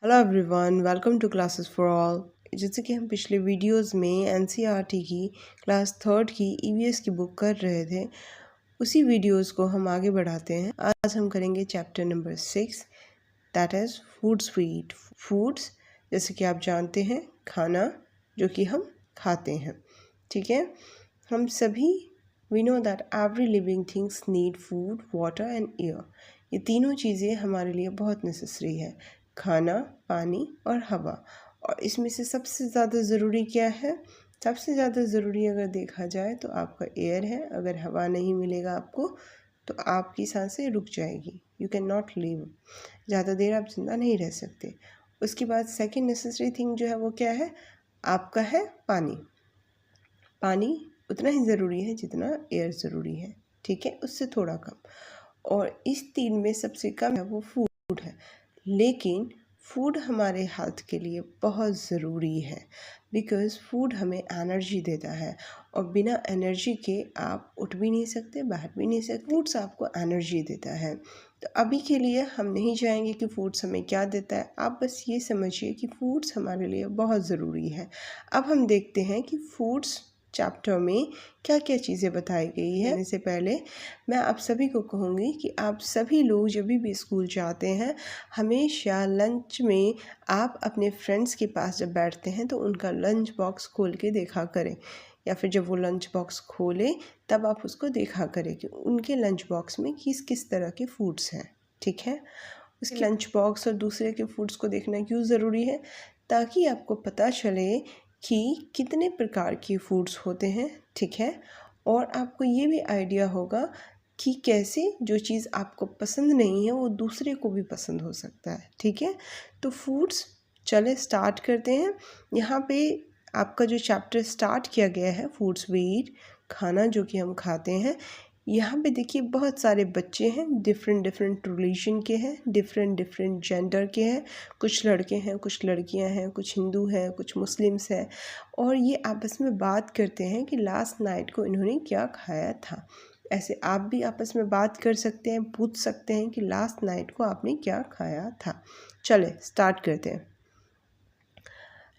Hello everyone, welcome to classes for all. जैसे कि हम पिछले वीडियोस में एनसीईआरटी की क्लास थर्ड की ईवीएस की बुक कर रहे थे, उसी वीडियोस को हम आगे बढ़ाते हैं। आज हम करेंगे chapter number 6, that is foods we eat. Foods जैसे कि आप जानते हैं, खाना जो कि हम खाते हैं। ठीक है, हम सभी we know that every living things need food, water and air. ये तीनों चीज़ें हमारे लिए बहुत नेसेसरी है, खाना, पानी और हवा। और इसमें से सबसे ज़्यादा ज़रूरी क्या है? सबसे ज़्यादा ज़रूरी अगर देखा जाए तो आपका एयर है। अगर हवा नहीं मिलेगा आपको तो आपकी सांसें रुक जाएगी, यू कैन नॉट लिव, ज़्यादा देर आप जिंदा नहीं रह सकते। उसके बाद सेकेंड नेसेसरी थिंग जो है वो क्या है? आपका है पानी। पानी उतना ही ज़रूरी है जितना एयर ज़रूरी है, ठीक है, उससे थोड़ा कम। और इस तीन में सबसे कम है वो फूड है। लेकिन फूड हमारे हेल्थ के लिए बहुत ज़रूरी है, बिकॉज़ फूड हमें एनर्जी देता है और बिना एनर्जी के आप उठ भी नहीं सकते, बैठ भी नहीं सकते। फूड्स आपको एनर्जी देता है। तो अभी के लिए हम नहीं जाएंगे कि फूड्स हमें क्या देता है, आप बस ये समझिए कि फूड्स हमारे लिए बहुत ज़रूरी है। अब हम देखते हैं कि फूड्स चैप्टर में क्या क्या चीज़ें बताई गई है। इससे पहले मैं आप सभी को कहूँगी कि आप सभी लोग जब भी स्कूल जाते हैं, हमेशा लंच में आप अपने फ्रेंड्स के पास जब बैठते हैं तो उनका लंच बॉक्स खोल के देखा करें, या फिर जब वो लंच बॉक्स खोले तब आप उसको देखा करें कि उनके लंच बॉक्स में किस किस तरह के फूड्स हैं। ठीक है, उसके लंच बॉक्स और दूसरे के फूड्स को देखना क्यों ज़रूरी है? ताकि आपको पता चले कि कितने प्रकार के फूड्स होते हैं। ठीक है, और आपको ये भी आइडिया होगा कि कैसे जो चीज़ आपको पसंद नहीं है वो दूसरे को भी पसंद हो सकता है। ठीक है, तो फूड्स चले स्टार्ट करते हैं। यहाँ पे आपका जो चैप्टर स्टार्ट किया गया है, फूड्स वी ईट, खाना जो कि हम खाते हैं। यहाँ पे देखिए बहुत सारे बच्चे हैं, डिफरेंट डिफरेंट रिलीजन के हैं, डिफरेंट डिफरेंट जेंडर के हैं। कुछ लड़के हैं, कुछ लड़कियां हैं, कुछ हिंदू हैं, कुछ मुस्लिम्स हैं। और ये आपस में बात करते हैं कि लास्ट नाइट को इन्होंने क्या खाया था। ऐसे आप भी आपस में बात कर सकते हैं, पूछ सकते हैं कि लास्ट नाइट को आपने क्या खाया था। चले स्टार्ट करते हैं।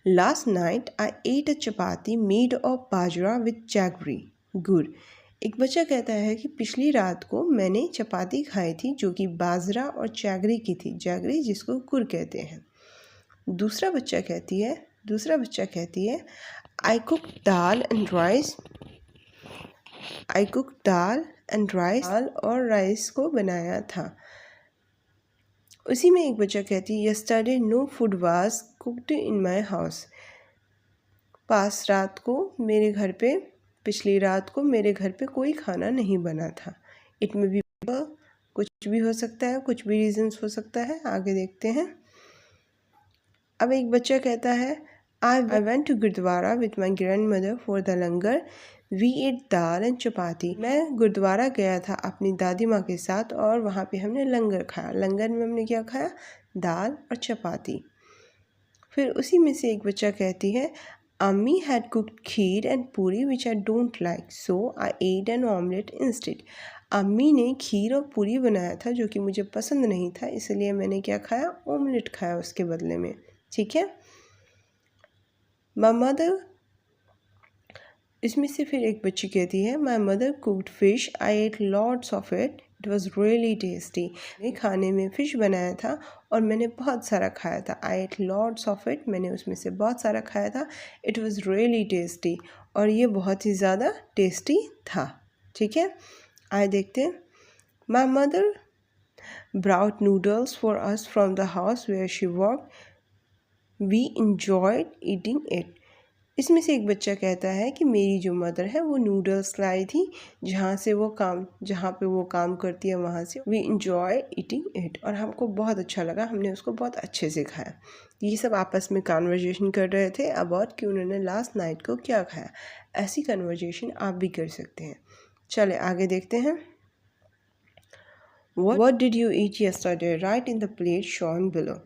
Last night I at a chapati made of bajra with jaggery गुड़। एक बच्चा कहता है कि पिछली रात को मैंने चपाती खाई थी जो कि बाजरा और जैगरी की थी, जैगरी जिसको गुड़ कहते हैं। दूसरा बच्चा कहती है I cook dal and rice. दाल और राइस को बनाया था। उसी में एक बच्चा कहती है yesterday no food was cooked in my house. पिछली रात को मेरे घर पे कोई खाना नहीं बना था। इट में भी कुछ भी हो सकता है, कुछ भी रीजंस हो सकता है। आगे देखते हैं। अब एक बच्चा कहता है I went to gurudwara with my grandmother for the langar. We ate dal and chapati. मैं गुरुद्वारा गया था अपनी दादी माँ के साथ और वहाँ पे हमने लंगर खाया। लंगर में हमने क्या खाया? दाल और चपाती। फिर उसी में से एक बच्चा कहती है अम्मी had cooked kheer and puri which I don't like, so I ate an omelette instead. अम्मी ने खीर और पूरी बनाया था जो कि मुझे पसंद नहीं था, इसलिए मैंने क्या खाया? ऑमलेट खाया उसके बदले में। ठीक है, माई मदर। इसमें से फिर एक बच्ची कहती है my mother cooked fish, I ate lots of it, it was really tasty. खाने में फ़िश बनाया था और मैंने बहुत सारा खाया था। आई एट लॉट्स ऑफ इट, मैंने उसमें से बहुत सारा खाया था। इट वॉज़ रियली टेस्टी, और ये बहुत ही ज़्यादा टेस्टी था। ठीक है, आए देखते हैं। My mother brought noodles for us from the house where she worked. We enjoyed eating it. इसमें से एक बच्चा कहता है कि मेरी जो मदर है वो नूडल्स लाई थी जहाँ पे वो काम करती है वहाँ से। वी इंजॉय ईटिंग इट, और हमको बहुत अच्छा लगा, हमने उसको बहुत अच्छे से खाया। ये सब आपस में कन्वर्जेशन कर रहे थे अबाउट कि उन्होंने लास्ट नाइट को क्या खाया। ऐसी कन्वर्जेशन आप भी कर सकते हैं। चले आगे देखते हैं। What did you eat yesterday? Write in the plate shown below.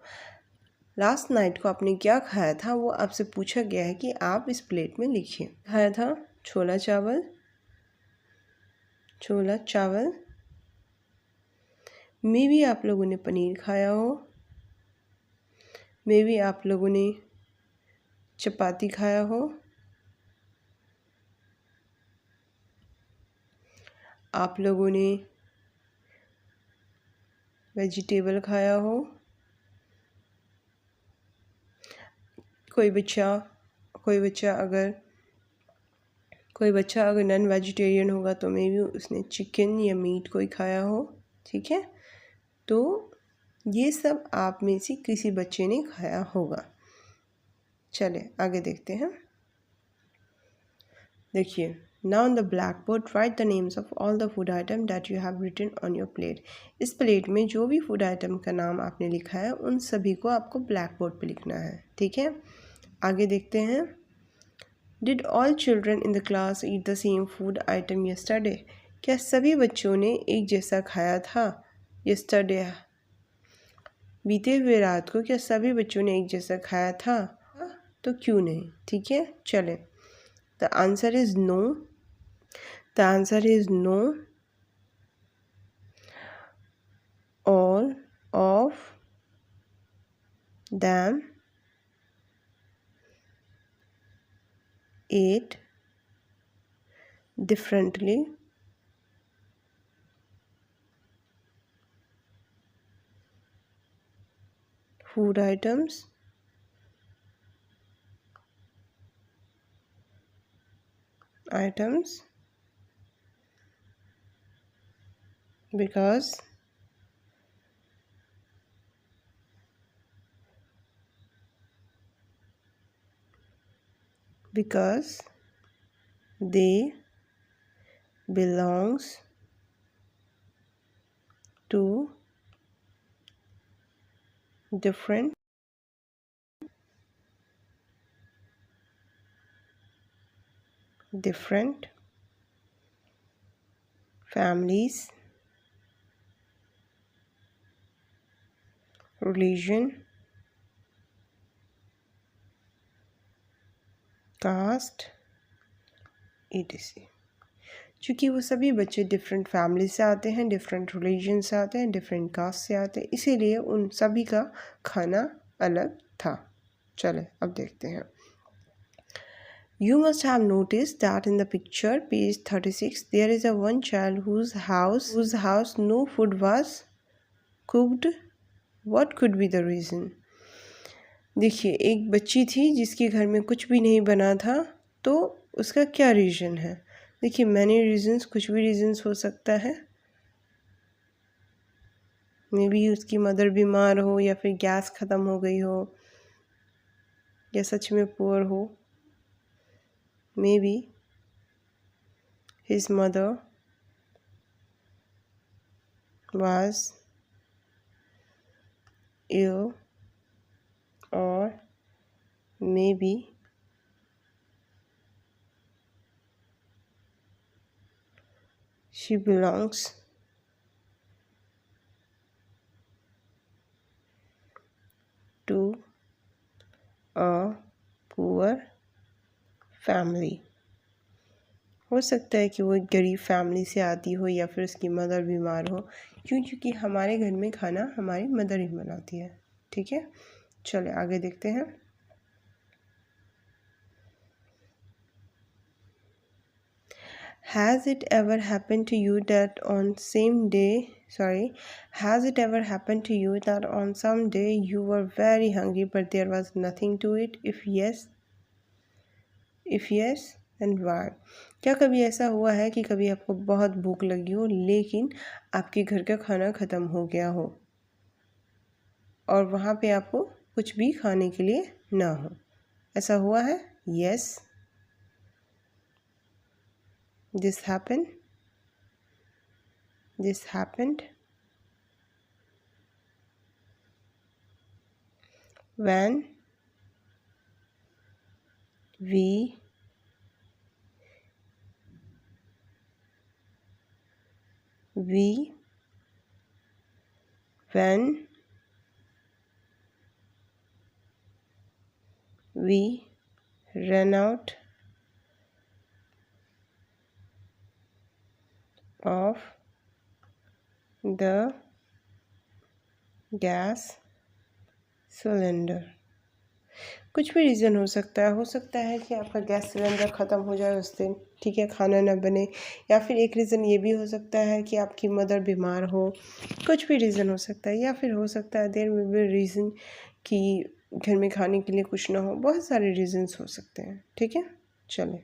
Last night को आपने क्या खाया था वो आपसे पूछा गया है कि आप इस प्लेट में लिखिए। खाया था छोला चावल। मे भी आप लोगों ने पनीर खाया हो, मे बी आप लोगों ने चपाती खाया हो, आप लोगों ने वेजिटेबल खाया हो, कोई बच्चा अगर नॉन वेजिटेरियन होगा तो मे बी उसने चिकन या मीट कोई खाया हो। ठीक है, तो ये सब आप में से किसी बच्चे ने खाया होगा। चले आगे देखते हैं। देखिए, now on the blackboard write the names of all the food item that you have written on your plate। इस प्लेट में जो भी फूड आइटम का नाम आपने लिखा है उन सभी को आपको ब्लैक बोर्ड पे लिखना है। ठीक है, आगे देखते हैं। Did all children in the class eat the same food item yesterday? क्या सभी बच्चों ने एक जैसा खाया था? yesterday, बीते हुए रात को क्या सभी बच्चों ने एक जैसा खाया था? तो क्यों नहीं? ठीक है, चलें। The answer is no. The answer is no. All of them ate differently food items because they belongs to different families, religion, caste, etc। चूँकि वो सभी बच्चे डिफरेंट फैमिली से आते हैं, डिफरेंट रिलीजन से आते हैं, डिफरेंट कास्ट से आते हैं, इसीलिए उन सभी का खाना अलग था। चले अब देखते हैं। You must have noticed that in the picture, page 36, there is a one child whose house no food was cooked. What could be the reason? देखिए, एक बच्ची थी जिसके घर में कुछ भी नहीं बना था, तो उसका क्या रीज़न है? देखिए, मैनी रीजंस, कुछ भी रीजंस हो सकता है। मे बी उसकी मदर बीमार हो, या फिर गैस ख़त्म हो गई हो, या सच में पुअर हो। May be his mother was ill, or maybe she belongs to a poor family। हो सकता है कि वो एक गरीब फैमिली से आती हो, या फिर उसकी मदर बीमार हो। क्योंकि हमारे घर में खाना हमारी मदर ही बनाती है। ठीक है, चले आगे देखते हैं। Has it ever happened to you that on some day you were very hungry but there was nothing to eat? If yes, then why? क्या कभी ऐसा हुआ है कि कभी आपको बहुत भूख लगी हो लेकिन आपके घर का खाना ख़त्म हो गया हो और वहाँ पे आपको कुछ भी खाने के लिए ना हो? ऐसा हुआ है? Yes, this happened when we ran out of the gas cylinder. कुछ भी रीज़न हो सकता है कि आपका गैस सिलेंडर ख़त्म हो जाए उस दिन, ठीक है, खाना ना बने, या फिर एक रीज़न ये भी हो सकता है कि आपकी मदर बीमार हो, कुछ भी रीज़न हो सकता है, या फिर हो सकता है देयर में भी रीज़न कि घर में खाने के लिए कुछ ना हो, बहुत सारे रीज़न्स हो सकते हैं, ठीक है। चलें,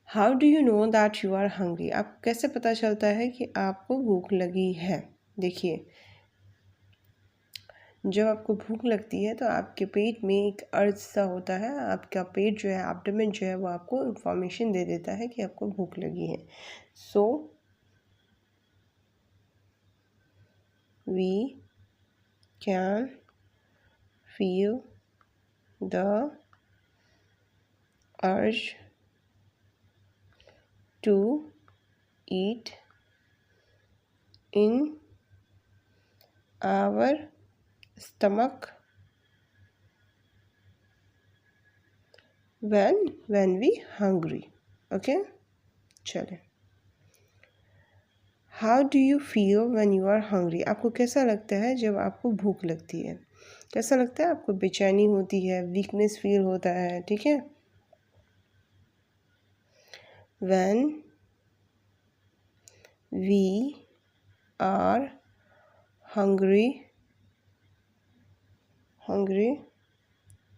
how do you know that you are hungry? आप कैसे पता चलता है कि आपको भूख लगी है? देखिए, जब आपको भूख लगती है तो आपके पेट में एक अर्ज सा होता है, आपका पेट जो है, एब्डोमेन जो है, वो आपको इंफॉर्मेशन दे देता है कि आपको भूख लगी है। So we can feel the urge to eat in our stomach when we hungry. Okay, चलें, how do you feel when you are hungry? आपको कैसा लगता है जब आपको भूख लगती है? कैसा लगता है? आपको बेचैनी होती है, वीकनेस फील होता है, ठीक है। when we are hungry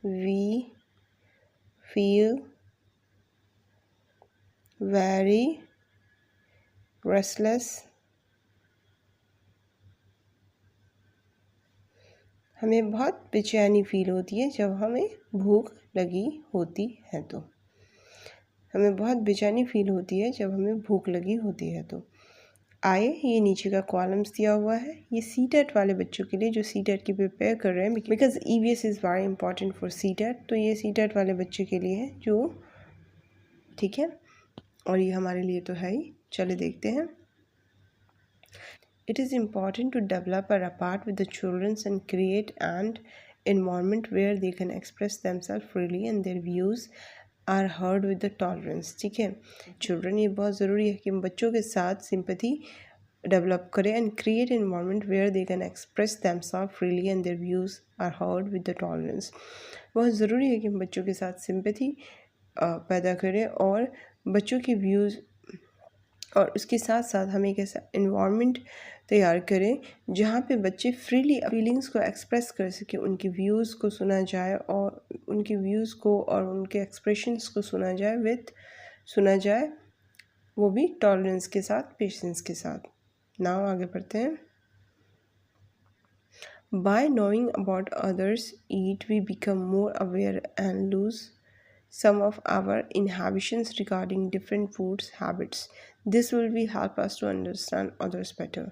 we feel very restless, हमें बहुत बेचैनी फील होती है जब हमें भूख लगी होती है तो, हमें बहुत बेचैनी फील होती है जब हमें भूख लगी होती है तो। आए, ये नीचे का कॉलम्स दिया हुआ है, ये सीटेट वाले बच्चों के लिए जो सीटेट की प्रिपेयर कर रहे हैं, because EVS is very important for CTET, तो ये सीटेट वाले बच्चों के लिए है जो, ठीक है, और ये हमारे लिए तो है ही। चले देखते हैं। It is important to develop a rapport with the children and create an environment where they can express themselves freely and their views are heard with the tolerance, ठीक है। चिल्ड्रन, ये बहुत ज़रूरी है कि हम बच्चों के साथ सिंपैथी डेवलप करें and create environment where they can express themselves freely and their views are heard with the tolerance. बहुत ज़रूरी है कि हम बच्चों के साथ सिंपैथी पैदा करें और बच्चों के व्यूज़, और उसके साथ साथ हम एक ऐसा इन्वायरमेंट तैयार करें जहाँ पे बच्चे फ्रीली फीलिंग्स को एक्सप्रेस कर सकें, उनके व्यूज़ को सुना जाए और उनके व्यूज़ को और उनके एक्सप्रेशंस को सुना जाए, वो भी टॉलरेंस के साथ, पेशेंस के साथ। नाउ आगे बढ़ते हैं। By knowing about others eat, we become more aware and lose some of our inhibitions regarding different foods habits. This will be help us to understand others better.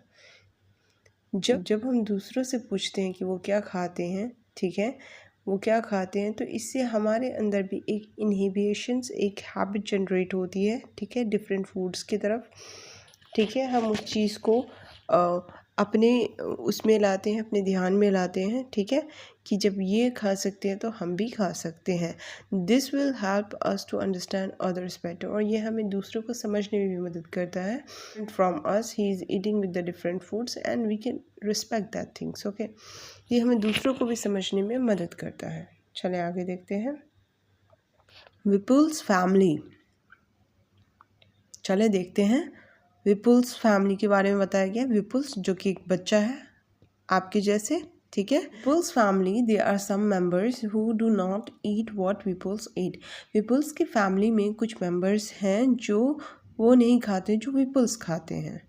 जब हम दूसरों से पूछते हैं कि वो क्या खाते हैं, ठीक है, वो क्या खाते हैं, तो इससे हमारे अंदर भी एक इनहिबिशंस, एक हैबिट जनरेट होती है, ठीक है, डिफरेंट फूड्स की तरफ, ठीक है। हम उस चीज़ को अपने उसमें लाते हैं, अपने ध्यान में लाते हैं, ठीक है, कि जब ये खा सकते हैं तो हम भी खा सकते हैं। This will help us to understand others better, और ये हमें दूसरों को समझने में भी मदद करता है। From us he is eating with the different foods and we can respect that things, okay. ये हमें दूसरों को भी समझने में मदद करता है। चले आगे देखते हैं। विपुल्स फैमिली, चले देखते हैं। विपुल्स फैमिली के बारे में बताया गया। विपुल्स जो कि एक बच्चा है आपके जैसे, ठीक है। Vipul's family, they are some members who do not eat what Vipul's eat. Vipul's की फैमिली में कुछ मेंबर्स हैं जो वो नहीं खाते जो विपुल्स खाते हैं।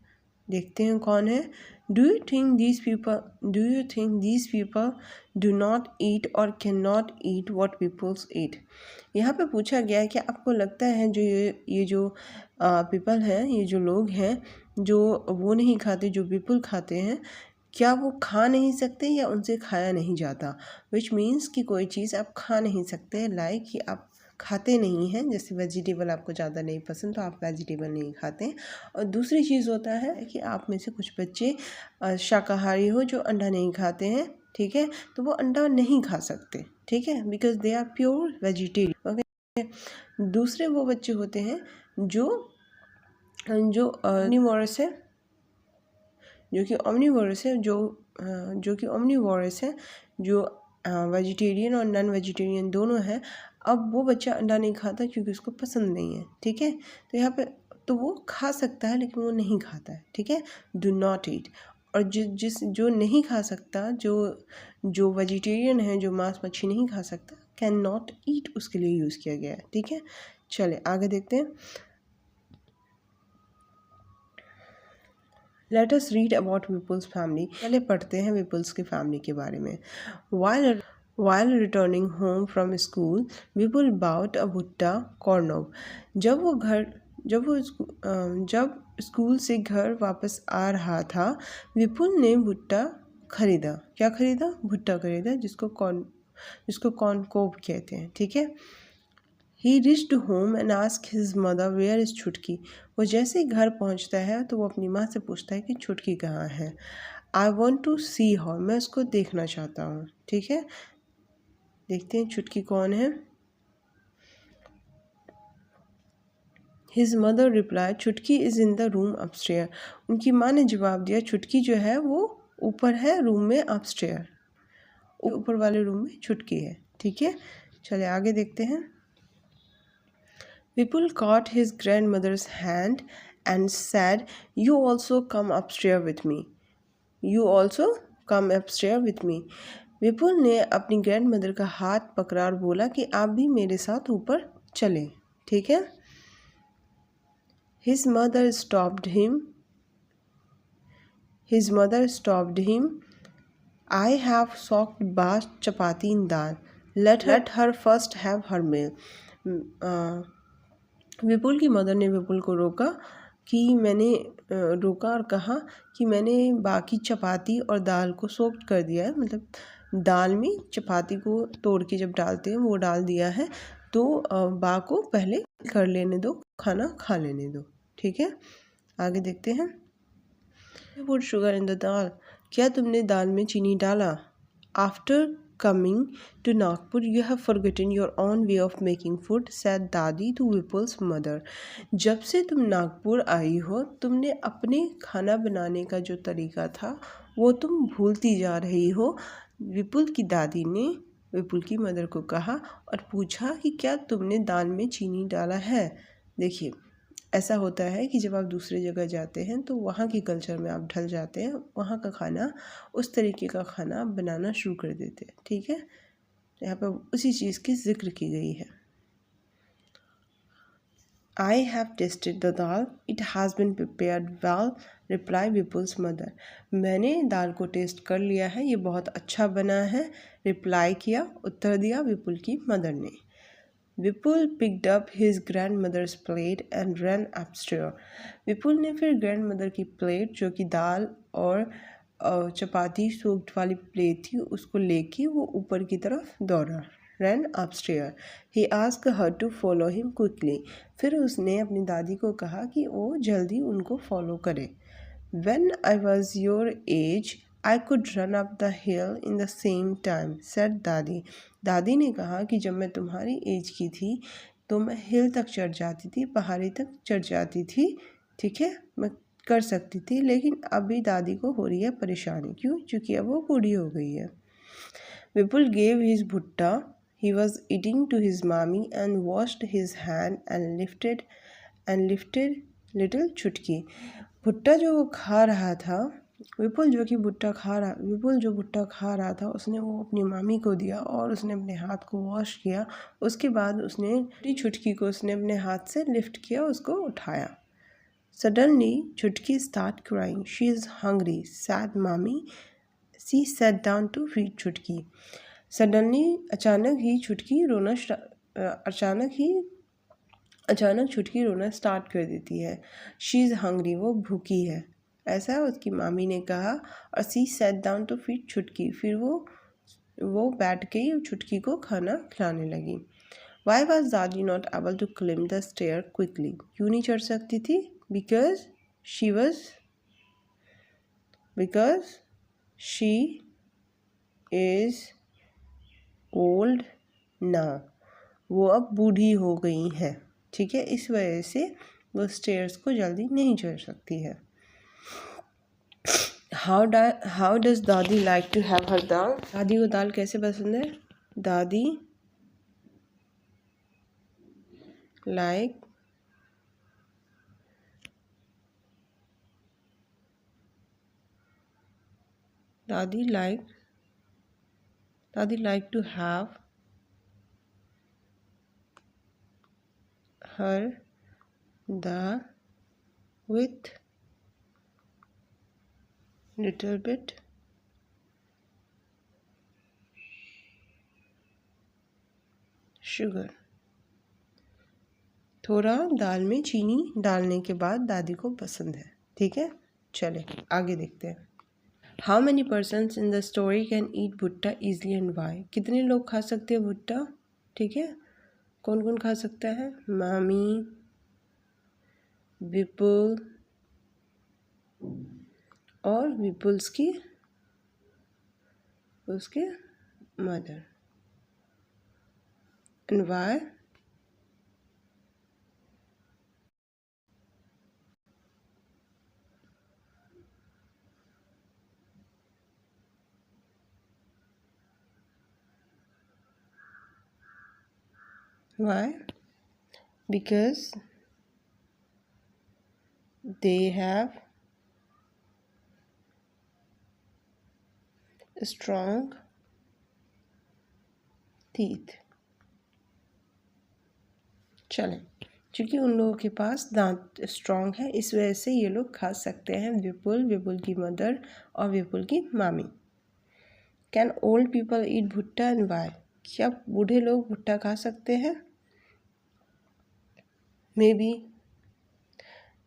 देखते हैं कौन है। Do you think these people do not eat और can not eat what peoples eat. यहाँ पे पूछा गया है कि आपको लगता है जो ये जो पीपल हैं, ये जो लोग हैं जो वो नहीं खाते जो पीपल खाते हैं, क्या वो खा नहीं सकते या उनसे खाया नहीं जाता। विच मीन्स कि कोई चीज़ आप खा नहीं सकते, लाइक कि आप खाते नहीं हैं, जैसे वेजिटेबल आपको ज़्यादा नहीं पसंद तो आप वेजिटेबल नहीं खाते हैं। और दूसरी चीज़ होता है कि आप में से कुछ बच्चे शाकाहारी हो जो अंडा नहीं खाते हैं, ठीक है, तो वो अंडा नहीं खा सकते, ठीक है, because they are pure vegetarian, okay. दूसरे वो बच्चे होते हैं जो ओमनिवोरस है, जो कि ओमनिवोरस है, जो जो कि ओमनीवोरस है, जो वेजिटेरियन और नॉन वेजिटेरियन दोनों हैं, अब वो बच्चा अंडा नहीं खाता क्योंकि उसको पसंद नहीं है। ठीक है, तो यहाँ पे तो वो खा सकता है लेकिन वो नहीं खाता है। ठीक है, डू नॉट ईट। और जो नहीं खा सकता, जो वेजिटेरियन है, जो मांस मच्छी नहीं खा सकता, कैन नॉट ईट उसके लिए यूज़ किया गया है। ठीक है, चले आगे देखते हैं। Let us read about Vipul's family. पहले पढ़ते हैं विपुल्स की फैमिली के बारे में। While returning home from school, Vipul bought a भुट्टा कॉर्नोव। जब स्कूल से घर वापस आ रहा था, विपुल ने भुट्टा खरीदा। क्या खरीदा? भुट्टा खरीदा, जिसको कॉर्नकोव कहते हैं। ठीक है। He reached home and asked his mother where is छुटकी। वो जैसे ही घर पहुंचता है तो वो अपनी माँ से पूछता है कि छुटकी कहाँ है। I want to see her, मैं उसको देखना चाहता हूँ। ठीक है, देखते हैं छुटकी कौन है। His mother replied, छुटकी is in the room upstairs। उनकी माँ ने जवाब दिया, छुटकी जो है वो ऊपर है रूम में, upstairs, ऊपर वाले रूम में छुटकी है। ठीक है, चले आगे देखते हैं। Vipul caught his grandmother's hand and said, "You also come upstairs with me. You also come upstairs with me." विपुल ने अपनी ग्रैंडमदर का हाथ पकड़ा और बोला कि आप भी मेरे साथ ऊपर चलें। ठीक है। His mother stopped him. I have soaked bath chapati in dal. Let her first have her meal. विपुल की मदर ने विपुल को रोका और कहा कि मैंने बाकी चपाती और दाल को सोक्ड कर दिया है, मतलब दाल में चपाती को तोड़ के जब डालते हैं वो डाल दिया है, तो बा को पहले कर लेने दो, खाना खा लेने दो। ठीक है, आगे देखते हैं। पुट शुगर इन द दाल। क्या तुमने दाल में चीनी डाला? After coming to Nagpur, you have forgotten your own way of making food, said Dadi to Vipul's mother. जब से तुम नागपुर आई हो, तुमने अपने खाना बनाने का जो तरीका था वो तुम भूलती जा रही हो। विपुल की दादी ने विपुल की मदर को कहा और पूछा कि क्या तुमने दाल में चीनी डाला है। देखिए, ऐसा होता है कि जब आप दूसरी जगह जाते हैं तो वहाँ के कल्चर में आप ढल जाते हैं, वहाँ का खाना, उस तरीके का खाना बनाना शुरू कर देते हैं। ठीक है, यहाँ पर उसी चीज़ की जिक्र की गई है। I have tasted the dal. It has been prepared well, replied Vipul's mother. मैंने दाल को टेस्ट कर लिया है, ये बहुत अच्छा बना है, रिप्लाई किया, उत्तर दिया विपुल की मदर ने। विपुल picked up his grandmother's plate and ran upstairs. विपुल ने फिर ग्रैंडमदर की प्लेट, जो कि दाल और चपाती सोक्ड वाली प्लेट थी, उसको लेके वो ऊपर की तरफ दौड़ा। ran upstairs. He asked her to follow him quickly. फिर उसने अपनी दादी को कहा कि वो जल्दी उनको फॉलो करे। When I was your age, I could run up the hill in the same time, said दादी। दादी ने कहा कि जब मैं तुम्हारी एज की थी तो मैं हिल तक चढ़ जाती थी, पहाड़ी तक चढ़ जाती थी। ठीक है, मैं कर सकती थी, लेकिन अभी दादी को हो रही है परेशानी। क्यों? क्योंकि अब वो बूढ़ी हो गई है। विपुल gave his भुट्टा he was eating to his mommy and washed his hand and lifted little छुटकी। भुट्टा जो वो खा रहा था, विपुल जो भुट्टा खा रहा था, उसने वो अपनी मामी को दिया और उसने अपने हाथ को वॉश किया। उसके बाद उसने छुटकी को उसने अपने हाथ से लिफ्ट किया, उसको उठाया। Suddenly, छुटकी start crying. She is hungry, said mommy. She sat down to feed छुटकी। सडनली, अचानक छुटकी रोना स्टार्ट कर देती है। शी इज़ हंग्री, वो भूखी है, ऐसा उसकी मामी ने कहा। और she sat down to feed Chhutki, फिर वो बैठ गई और छुटकी को खाना खिलाने लगी। Why was dadi not able to climb the stair quickly? क्यों नहीं चढ़ सकती थी? Because she is old now, वो अब बूढ़ी हो गई है। ठीक है, इस वजह से वो स्टेयर्स को जल्दी नहीं चढ़ सकती है। How does dadi like to have her dal? दादी को दाल कैसे पसंद है? Dadi like dadi like to have her dal with little bit sugar। थोड़ा दाल में चीनी डालने के बाद दादी को पसंद है। ठीक है, चले आगे देखते हैं। How many persons in the story can eat भुट्टा ईजली एंड वाई? कितने लोग खा सकते हैं भुट्टा? ठीक है, कौन कौन खा सकता है? मामी, विपुल और विपुल्स की उसके mother. And why? Why? Because they have strong teeth। चलें, क्योंकि उन लोगों के पास दांत स्ट्रॉन्ग है इस वजह से ये लोग खा सकते हैं। विपुल की मदर और विपुल की मामी। कैन ओल्ड पीपल ईट भुट्टा एंड वाई? क्या बूढ़े लोग भुट्टा खा सकते हैं? मे बी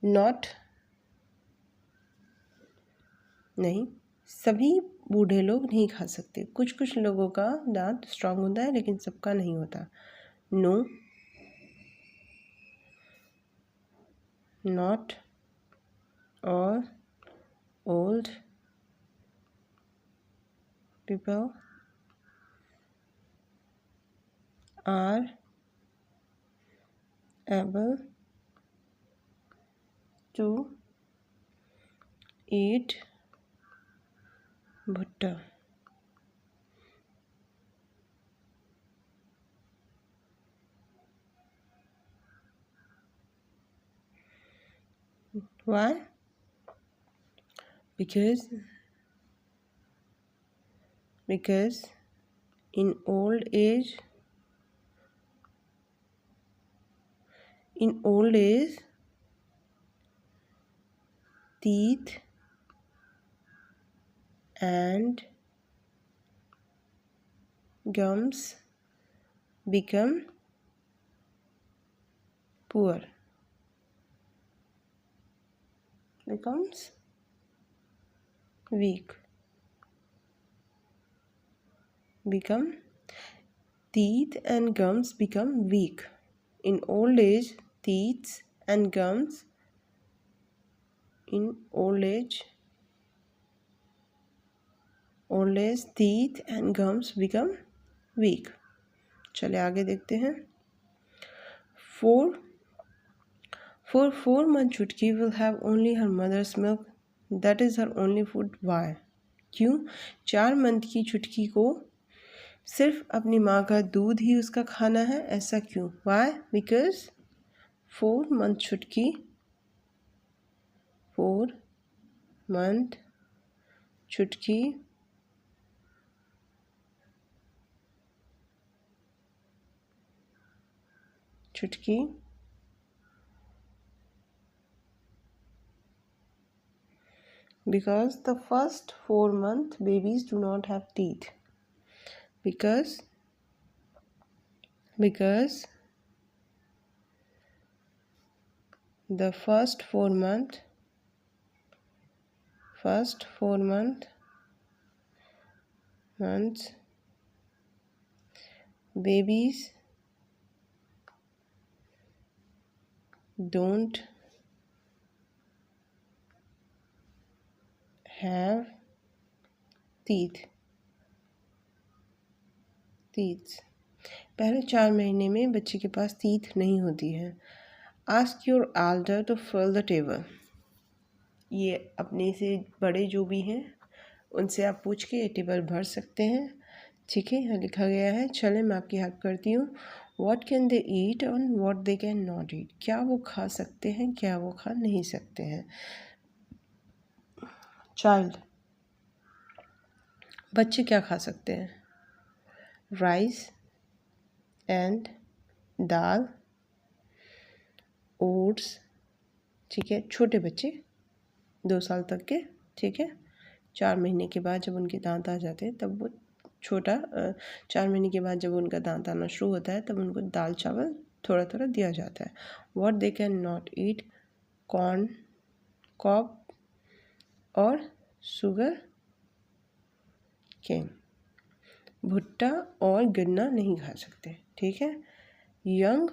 नॉट, नहीं, सभी बूढ़े लोग नहीं खा सकते। कुछ कुछ लोगों का दांत स्ट्रॉन्ग होता है लेकिन सबका नहीं होता। No, not all old people are able to eat भुट्टा। Why? Because in old age teeth and gums become poor, becomes weak, become teeth and gums become weak। In old age teeth and gums in old age teeth and gums become weak। चले आगे देखते हैं। For 4 months Chutki will have only her mother's milk, that is her only food। Why? क्यों? 4 month की चुटकी को सिर्फ अपनी माँ का दूध ही उसका खाना है, ऐसा क्यों? Why? Because 4 month चुटकी 4 month चुटकी because the first 4 month babies do not have teeth। Because the first 4 months babies don't have teeth। पहले 4 महीने में बच्चे के पास टीथ नहीं होती है। Ask your elder to fill the table. ये अपने से बड़े जो भी हैं उनसे आप पूछ के ये टेबल भर सकते हैं। ठीक है, यहाँ लिखा गया है। चले मैं आपकी हेल्प करती हूँ। What can they eat and what they can not ईट, क्या वो खा सकते हैं, क्या वो खा नहीं सकते हैं। चाइल्ड, बच्चे क्या खा सकते हैं? Rice and dal, oats. ठीक है, छोटे बच्चे 2 साल तक के। ठीक है, 4 महीने के बाद जब उनके दांत आ जाते हैं तब वो 4 महीने के बाद जब उनका दांत आना शुरू होता है तब उनको दाल चावल थोड़ा थोड़ा दिया जाता है। What they can not eat, corn, cob और शुगर केन। भुट्टा और गन्ना नहीं खा सकते। ठीक है, यंग,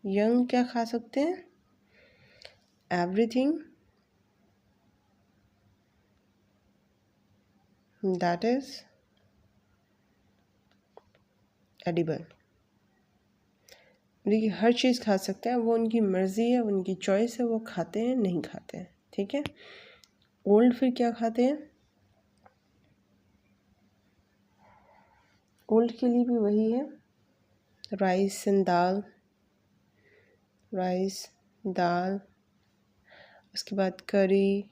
यंग क्या खा सकते हैं? Everything that is edible. देखिए, हर चीज़ खा सकते हैं, वो उनकी मर्ज़ी है, उनकी चॉइस है, वो खाते हैं नहीं खाते हैं। ठीक है, ओल्ड फिर क्या खाते हैं? ओल्ड के लिए भी वही है, राइस एंड दाल, राइस दाल, उसके बाद करी।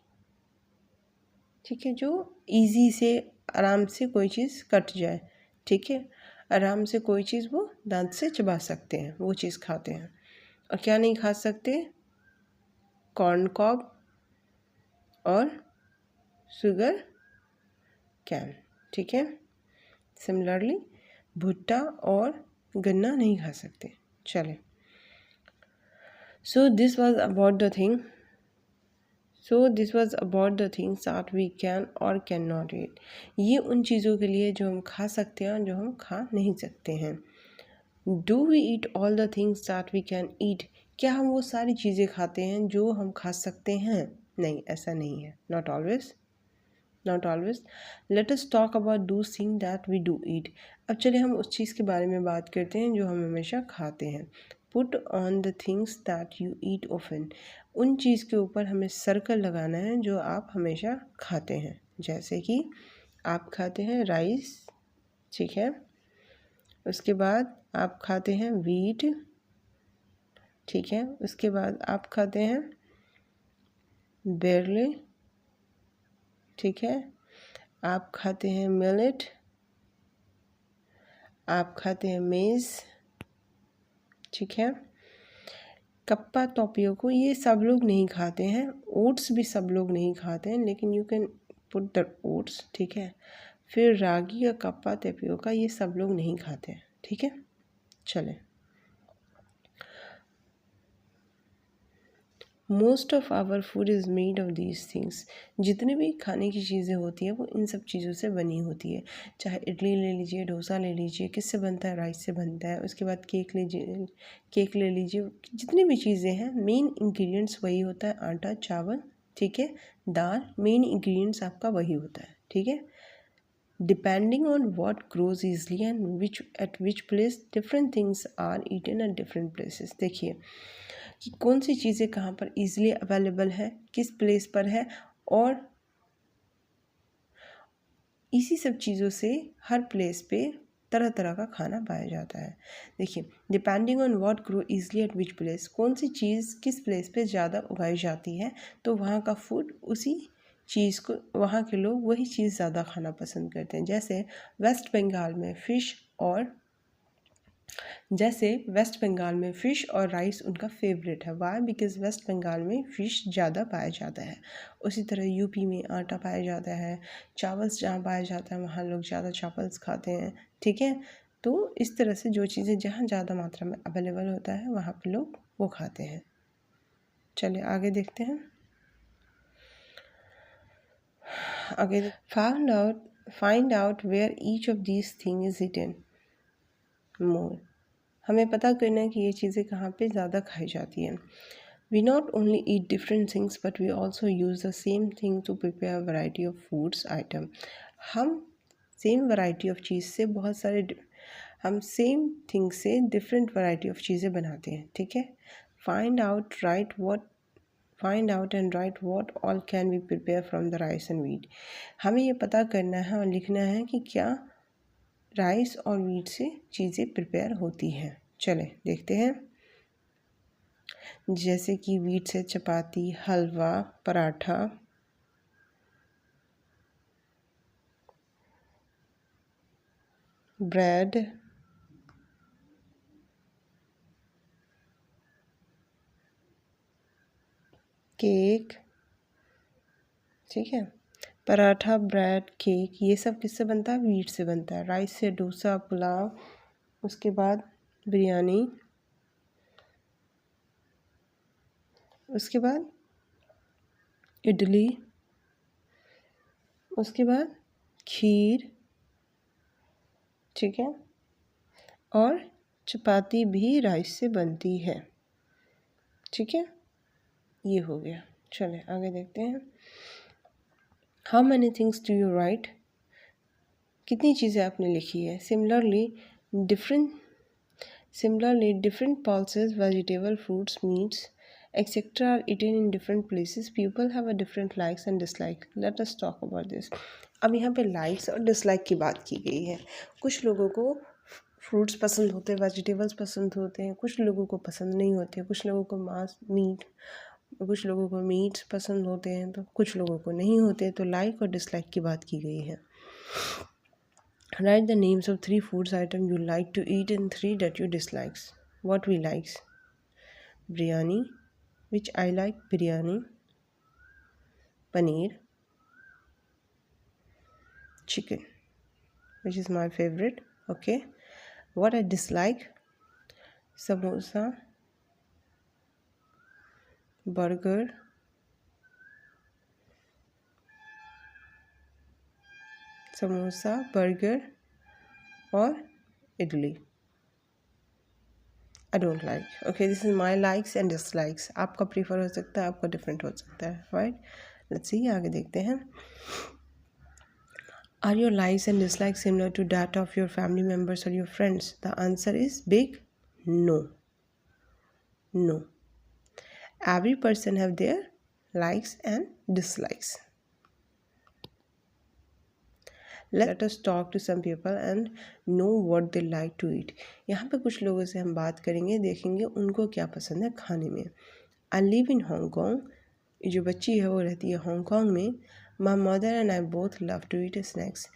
ठीक है, जो इजी से आराम से कोई चीज़ कट जाए। ठीक है, आराम से कोई चीज़ वो दांत से चबा सकते हैं, वो चीज़ खाते हैं। और क्या नहीं खा सकते? कॉर्न कॉब और शुगर कैन। ठीक है, सिमिलरली भुट्टा और गन्ना नहीं खा सकते। चले, so this was about the things that we can और कैन नॉट ईट। ये उन चीज़ों के लिए जो हम खा सकते हैं और जो हम खा नहीं सकते हैं। Do we eat all the things that we can eat, क्या हम वो सारी चीज़ें खाते हैं जो हम खा सकते हैं? नहीं, ऐसा नहीं है। Not always, not always. Let us talk about दो thing that we do eat. अब चले हम उस चीज़ के बारे में बात करते हैं जो हम हमेशा खाते हैं। Put on the things that you eat often, उन चीज़ के ऊपर हमें सर्कल लगाना है जो आप हमेशा खाते हैं। जैसे कि आप खाते हैं राइस। ठीक है, उसके बाद आप खाते हैं वीट। ठीक है, उसके बाद आप खाते हैं बेरले। ठीक है, आप खाते हैं मिलेट, आप खाते हैं मेज़। ठीक है, कप्पा टोपियो को ये सब लोग नहीं खाते हैं। ओट्स भी सब लोग नहीं खाते हैं, लेकिन you can put the oats. ठीक है, फिर रागी या कप्पा टेपियोका ये सब लोग नहीं खाते हैं। ठीक है, चलें। Most of our food is made of these things, जितनी भी खाने की चीज़ें होती हैं वो इन सब चीज़ों से बनी होती है। चाहे इडली ले लीजिए, डोसा ले लीजिए, किससे बनता है? राइस से बनता है। उसके बाद केक लीजिए, केक ले लीजिए, जितनी भी चीज़ें हैं मेन इंग्रेडिएंट्स वही होता है, आटा, चावल। ठीक है, दाल, मेन इंग्रेडिएंट्स आपका वही होता है। ठीक है, depending on what grows easily and at which place different things are eaten at different places। देखिए कि कौन सी चीज़ें कहाँ पर easily अवेलेबल है, किस प्लेस पर है, और इसी सब चीज़ों से हर प्लेस पे तरह तरह का खाना पाया जाता है। देखिए, depending on what grow easily eight which place, कौन सी चीज़ किस प्लेस पे ज़्यादा उगाई जाती है तो वहाँ का फूड उसी चीज़ को, वहाँ के लोग वही चीज़ ज़्यादा खाना पसंद करते हैं। जैसे वेस्ट बंगाल में फ़िश और राइस उनका फेवरेट है। वाई? बिकॉज़ वेस्ट बंगाल में फ़िश ज़्यादा पाया जाता है। उसी तरह यूपी में आटा पाया जाता है, चावल्स जहाँ पाया जाता है वहाँ लोग ज़्यादा चावल्स खाते हैं। ठीक है, तो इस तरह से जो चीज़ें जहाँ ज़्यादा मात्रा में अवेलेबल होता है वहाँ पे लोग वो खाते हैं। चलिए आगे देखते हैं। आगे find out where each of these thing is eaten more, हमें पता करना है कि ये चीज़ें कहाँ पे ज़्यादा खाई जाती हैं। We not only eat different things but we also use the same thing to prepare variety of foods item. हम सेम वैरायटी ऑफ चीज़ से हम सेम थिंग से डिफरेंट वैरायटी ऑफ चीज़ें बनाते हैं। ठीक है, find out find out and write what all can be prepare from the rice and wheat. हमें ये पता करना है और लिखना है कि क्या राइस और वीट से चीज़ें प्रिपेयर होती हैं। चले देखते हैं। जैसे कि वीट से चपाती, हलवा, पराठा, ब्रेड, केक, ठीक है। पराठा, ब्रेड, केक ये सब किससे बनता है? वीट से बनता है। राइस से डोसा, पुलाव, उसके बाद बिरयानी, उसके बाद इडली, उसके बाद खीर, ठीक है। और चपाती भी राइस से बनती है, ठीक है। ये हो गया। चले आगे देखते हैं। How many things do you right? कितनी चीज़ें आपने लिखी है। Similarly different pulses, vegetable, fruits, meats, etc. are eaten in different places. People have a different likes and dislikes. Let us talk about this. अब यहाँ पे लाइक्स और dislike की बात की गई है। कुछ लोगों को फ्रूट्स पसंद होते हैं, वेजिटेबल्स पसंद होते हैं, कुछ लोगों को पसंद नहीं होते हैं, कुछ लोगों को कुछ लोगों को मीट्स पसंद होते हैं तो कुछ लोगों को नहीं होते। तो लाइक और डिसलाइक की बात की गई है। Write the names of 3 foods items you like to eat and 3 that you dislikes. What we likes? Biryani, which I like biryani. Paneer. Chicken, which is my favorite. Okay. What I dislike? Samosa, burger, और idli. I don't like. Okay, this is my likes and dislikes. आपका prefer हो सकता है, आपका different हो सकता है, right? Let's see, आगे देखते हैं। Are your likes and dislikes similar to that of your family members or your friends? The answer is big no. No. Every person have their likes and dislikes. Let us talk to some people and know what they like to eat. यहाँ पे कुछ लोगों से हम बात करेंगे, देखेंगे उनको क्या पसंद है खाने में। I live in Hong Kong. जो बच्ची है वो रहती है हांगकांग में। My mother and I both love to eat snacks.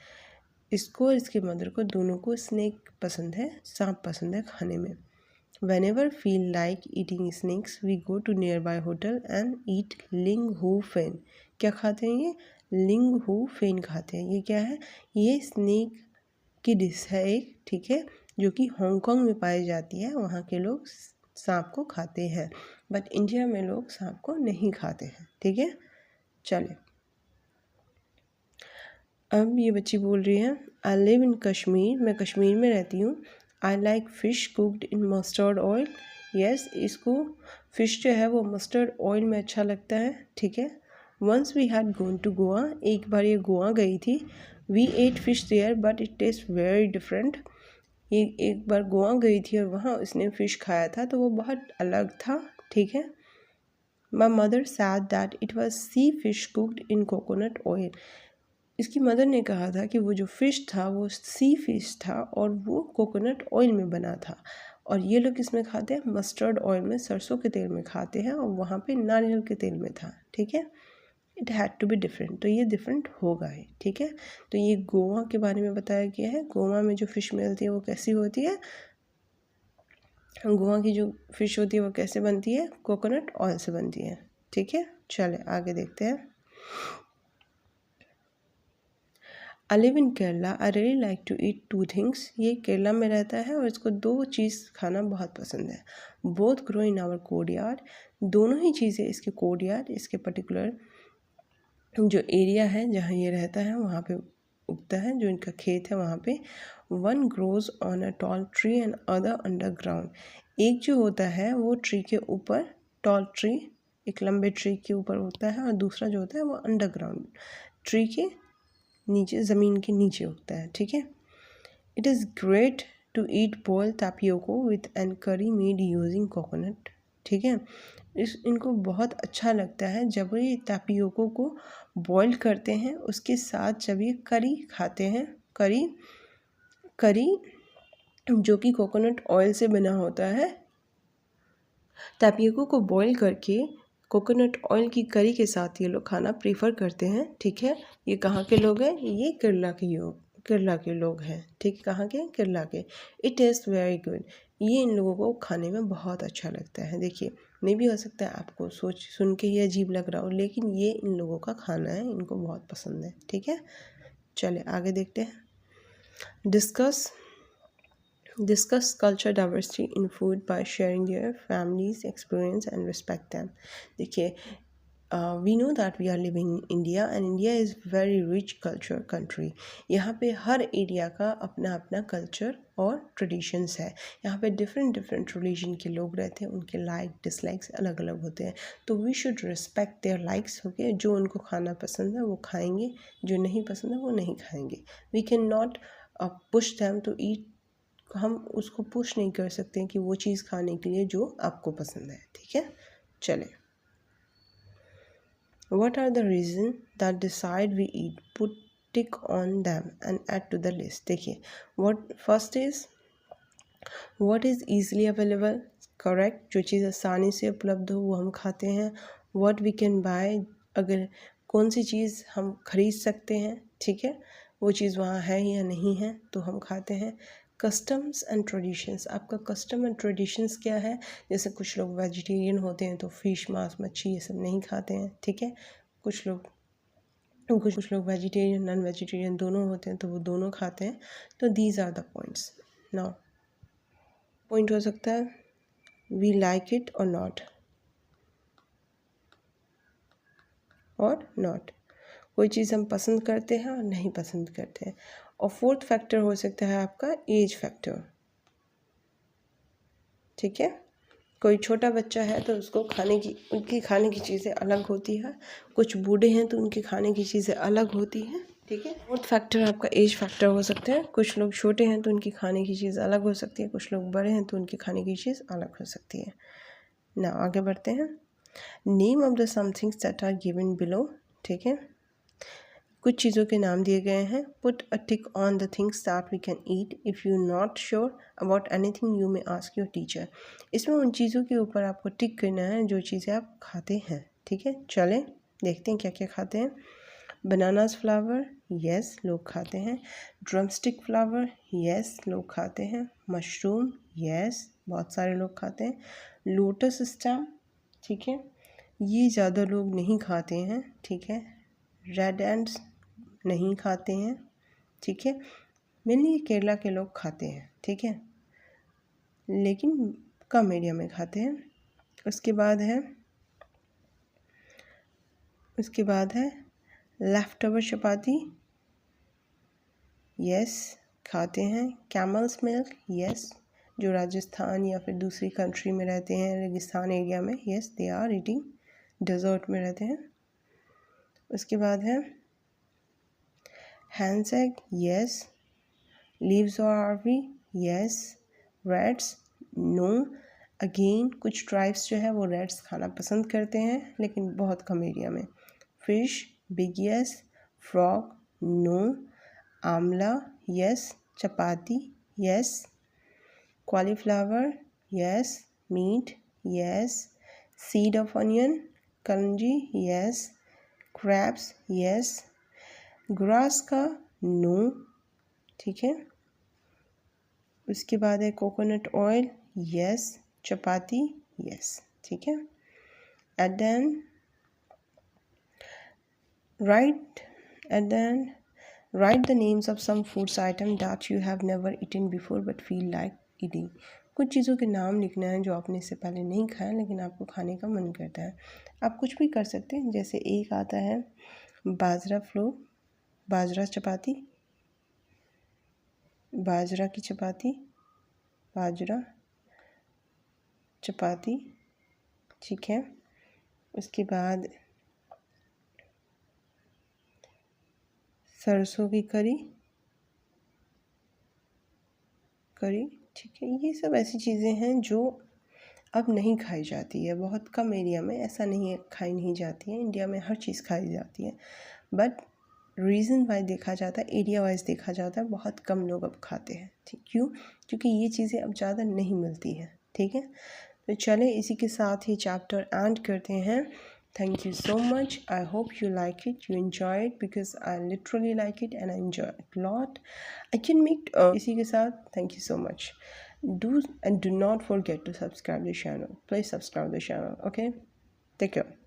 इसको और इसके मदर को दोनों को स्नैक पसंद है, सांप पसंद है खाने में। Whenever feel like eating snacks, we go to nearby hotel and eat ling hu fen. क्या खाते हैं ये? लिंग हु फेन खाते हैं। ये क्या है? ये स्नेक की डिश है एक, ठीक है, जो कि हांगकांग में पाई जाती है। वहाँ के लोग सांप को खाते हैं, बट इंडिया में लोग सांप को नहीं खाते हैं, ठीक है। चले अब ये बच्ची बोल रही है आई लिव इन कश्मीर, मैं कश्मीर में रहती हूँ। I like fish cooked in mustard oil. Yes, इसको फ़िश जो है वो मस्टर्ड ऑयल में अच्छा लगता है, ठीक है। Once we had gone to Goa, एक बार ये गोवा गई थी। We ate fish there but it taste very different. ये एक बार गोवा गई थी और वहाँ उसने फ़िश खाया था तो वो बहुत अलग था, ठीक है। My mother said that it was sea fish cooked in coconut oil. इसकी मदर ने कहा था कि वो जो फ़िश था वो सी फिश था और वो कोकोनट ऑयल में बना था। और ये लोग इसमें खाते हैं मस्टर्ड ऑयल में, सरसों के तेल में खाते हैं, और वहाँ पे नारियल के तेल में था, ठीक है। It had to be different, तो ये डिफरेंट होगा ही, ठीक है। तो ये गोवा के बारे में बताया गया है। गोवा में जो फ़िश मिलती है वो कैसी होती है? गोवा की जो फ़िश होती है वो कैसे बनती है? कोकोनट ऑयल से बनती है, ठीक है। चले आगे देखते हैं। I live in Kerala, I really like to eat 2 things. ये केरला में रहता है और इसको 2 चीज़ खाना बहुत पसंद है। Both grow in our courtyard, दोनों ही चीज़ें इसके कोर्टयार्ड, इसके पर्टिकुलर जो एरिया है जहाँ ये रहता है वहाँ पे उगता है, जो इनका खेत है वहाँ पे। 1 grows on a tall tree and other underground. एक जो होता है वो ट्री के ऊपर, टॉल ट्री एक लंबे ट्री के ऊपर होता है, और दूसरा जो होता है वो अंडरग्राउंड ट्री के नीचे, ज़मीन के नीचे उगता है, ठीक है। It is great to eat boiled tapioca with an curry made using coconut, ठीक है। इनको बहुत अच्छा लगता है जब ये टापियोको को बॉईल करते हैं, उसके साथ जब ये करी खाते हैं, करी जो कि कोकोनट ऑयल से बना होता है। टापियोको को बॉईल करके कोकोनट ऑयल की करी के साथ ये लोग खाना प्रीफर करते हैं। ठीक है, ये कहाँ के लोग हैं? ये केरला के लोग हैं। ठीक, कहाँ के? केरला के। It taste very good. ये इन लोगों को खाने में बहुत अच्छा लगता है। देखिए, मे भी हो सकता है आपको सुन के ही अजीब लग रहा हो, लेकिन ये इन लोगों का खाना है, इनको बहुत पसंद है। ठीक है, चले आगे देखते हैं। Discuss culture diversity in food by sharing their families experience and respect them. देखिए, we know that we are living in India and India is very rich culture country. यहाँ पे हर एरिया का अपना अपना कल्चर और ट्रेडिशंस है। यहाँ पे डिफरेंट रिलीजन के लोग रहते हैं, उनके लाइक डिसलाइक्स अलग अलग होते हैं। तो we should respect their likes. Okay, जो उनको खाना पसंद है वो खाएंगे, जो नहीं पसंद है वो नहीं खाएंगे। We can not push them to eat. हम उसको पुश नहीं कर सकते हैं कि वो चीज़ खाने के लिए जो आपको पसंद है। ठीक है, चले। What are the reasons that decide we eat? Put tick on them and add to the list. देखिए, first is what is easily available. Correct, जो चीज़ आसानी से उपलब्ध हो वो हम खाते हैं। What we can buy, अगर कौन सी चीज़ हम खरीद सकते हैं, ठीक है, वो चीज़ वहाँ है या नहीं है तो हम खाते हैं। कस्टम्स एंड ट्रेडिशंस, आपका कस्टम एंड ट्रेडिशंस क्या है? जैसे कुछ लोग वेजिटेरियन होते हैं तो फ़िश, मांस, मच्छी ये सब नहीं खाते हैं। ठीक है, कुछ लोग वेजिटेरियन नॉन वेजिटेरियन दोनों होते हैं तो वो दोनों खाते हैं। तो these are the points. Now point हो सकता है वी लाइक इट और नॉट, कोई चीज़ हम पसंद करते हैं और नहीं पसंद करते हैं। और फोर्थ फैक्टर हो सकता है आपका एज फैक्टर। ठीक है, कोई छोटा बच्चा है तो उसको उनकी खाने की चीज़ें अलग होती है। कुछ बूढ़े हैं तो उनकी खाने की चीज़ें अलग होती हैं। ठीक है, फोर्थ फैक्टर आपका एज फैक्टर हो सकता है। कुछ लोग छोटे हैं तो उनकी खाने की चीज़ अलग हो सकती है, कुछ लोग बड़े हैं तो उनकी खाने की चीज़ अलग हो सकती है। ना आगे बढ़ते हैं। Name of the somethings that are given below. ठीक है, कुछ चीज़ों के नाम दिए गए हैं। Put a tick on the things that we can eat. If you not sure about anything you may ask your teacher. इसमें उन चीज़ों के ऊपर आपको टिक करना है जो चीज़ें आप खाते हैं। ठीक है, चलें देखते हैं क्या क्या खाते हैं। बनानास फ्लावर, यस लोग खाते हैं। ड्रमस्टिक फ्लावर, यस लोग खाते हैं। मशरूम, यस बहुत सारे लोग खाते हैं। लोटस स्टेम, ठीक है, ये ज़्यादा लोग नहीं खाते हैं। ठीक है, रेड एंड्स नहीं खाते हैं। ठीक है, मेनली केरला के लोग खाते हैं। ठीक है, लेकिन कम एरिया में खाते हैं। उसके बाद है लेफ्ट ओवर चपाती, यस खाते हैं। कैमल्स मिल्क, यस जो राजस्थान या फिर दूसरी कंट्री में रहते हैं, रेगिस्तान एरिया में, yes they are eating, desert में रहते हैं। उसके बाद है हैंस एग, यस। लीव्स और आर्वी, यस। Rats, no. अगेन कुछ ट्राइब्स जो है वो रैट्स खाना पसंद करते हैं लेकिन बहुत कम एरिया में। Fish, big yes. Frog, no. Amla, yes. Chapati, yes. Cauliflower, yes. Meat, yes. Seed of onion, kalonji, yes. Crabs, yes. Grass का, नो। ठीक है, उसके बाद है coconut oil, yes. Chapati, yes. ठीक है, at the end write the names of some foods item that you have never eaten before but feel like eating. कुछ चीज़ों के नाम लिखना है जो आपने इससे पहले नहीं खाया लेकिन आपको खाने का मन करता है। आप कुछ भी कर सकते हैं, जैसे एक आता है बाजरा चपाती, बाजरा की चपाती, बाजरा चपाती। ठीक है, उसके बाद सरसों की करी, ठीक है, ये सब ऐसी चीज़ें हैं जो अब नहीं खाई जाती है, बहुत कम एरिया में, ऐसा नहीं है खाई नहीं जाती है, इंडिया में हर चीज़ खाई जाती है। बट रीज़न वाइज देखा जाता है, एरिया वाइज देखा जाता है, बहुत कम लोग अब खाते हैं। ठीक, क्यों? क्योंकि ये चीज़ें अब ज़्यादा नहीं मिलती हैं। ठीक है, तो चलें इसी के साथ ही चैप्टर एंड करते हैं। Thank you so much. I hope you like it, you enjoy it, because I literally like it and I enjoy it a lot. I can make इसी के साथ thank you so much. Do not forget to subscribe the channel. Please subscribe the channel. Okay, take care.